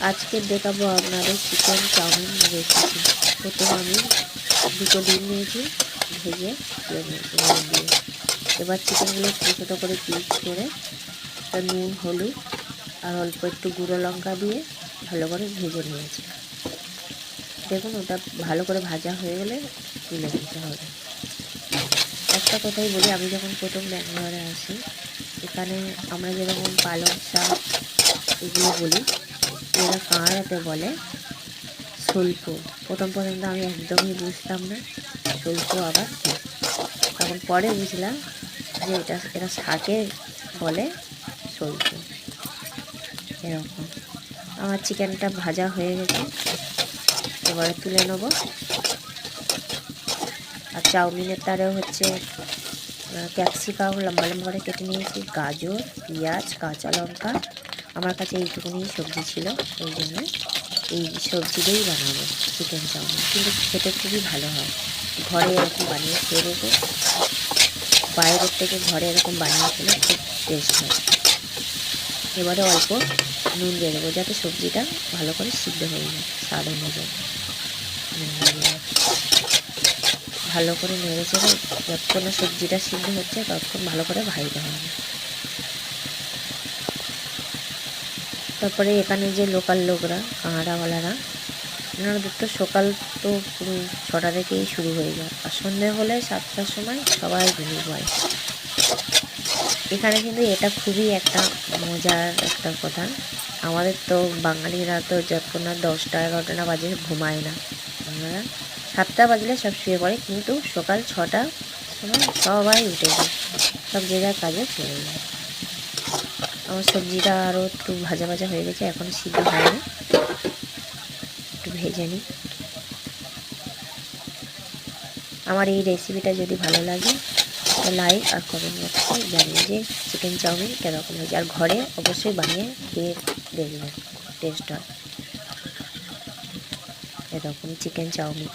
আজকে দেখাবো আপনাদের চিকেন চাউমিন রেসিপি। প্রথমে আমি দুটো ডিম নিয়েছি, ভেজে নিয়েছি নুন দিয়ে। এবার চিকেনগুলো ছোটো ছোটো করে পিস করে নুন, হলুদ আর অল্প একটু গুঁড়ো লঙ্কা দিয়ে ভালো করে ভেজে নিয়েছি। দেখুন, ওটা ভালো করে ভাজা হয়ে গেলে তুলে নিতে হবে। একটা কথাই বলি, আমি যখন প্রথম ব্যাঙ্গালোরে আসি, এখানে আমরা যেরকম পালং শাক এগুলো বলি, এরা কাঁড়াতে বলে স্বল্প। প্রথম তো আমি একদমই বুঝতাম না স্বল্প আবার কি। তখন পরে বুঝলাম যে এরা শাকে বলে স্বল্প। এরকম আমার চিকেনটা ভাজা হয়ে গেছে, এবারে তুলে নেব। আর চাউমিনের তারেও হচ্ছে ক্যাপসিকাম লম্বা লম্বা করে কেটে নিয়েছি, গাজর, পেঁয়াজ, কাঁচা লঙ্কা। আমার কাছে এইটুকুনি সবজি ছিল, ওই জন্য এই সবজি দিয়েই বানাবো চিকেন চাউমিন। কিন্তু খেতে খুবই ভালো হয়। ঘরে এরকম বানিয়ে খেয়ে দেবো, বাইরের থেকে ঘরে এরকম বানিয়ে খেলে খুব টেস্ট হয়। এবারে অল্প নুন দিয়ে দেবো যাতে সবজিটা ভালো করে সিদ্ধ হয়ে যায়। স্বাদ অনুযায়ী ভালো করে নেড়ে চেড়ে যতক্ষণ না সবজিটা সিদ্ধ হচ্ছে ততক্ষণ ভালো করে ভাজতে হবে। তারপরে এখানে যে লোকাল লোকরা, কাঁড়াওয়ালারা, ওনাদের তো সকাল তো পুরো 6টা থেকেই শুরু হয়ে যায়, আর সন্ধে হলে 7টার সময় সবাই ঘুমিয়ে পড়ে। এখানে কিন্তু এটা খুবই একটা মজার একটা কথা। আমাদের তো বাঙালিরা তো যতক্ষণ না 10টা 11টা না বাজে ঘুমায় না। আমরা 7টা বাজলে সব শুয়ে পড়ে, কিন্তু সকাল 6টার সময় সবাই উঠে যায়, সব যে যার কাজে চলে যায়। আমার সবজিটা আরও একটু ভাজা ভাজা হয়ে গেছে, এখন সিদ্ধ হয়নি, একটু ভেজে নিই। আমার এই রেসিপিটা যদি ভালো লাগে তো লাইক আর কমেন্ট বক্সে জানিয়ে যে চিকেন চাউমিন কীরকম হয়েছে। আর ঘরে অবশ্যই বানিয়ে খেয়ে দেখবেন, টেস্ট হয় এরকম চিকেন চাউমিন।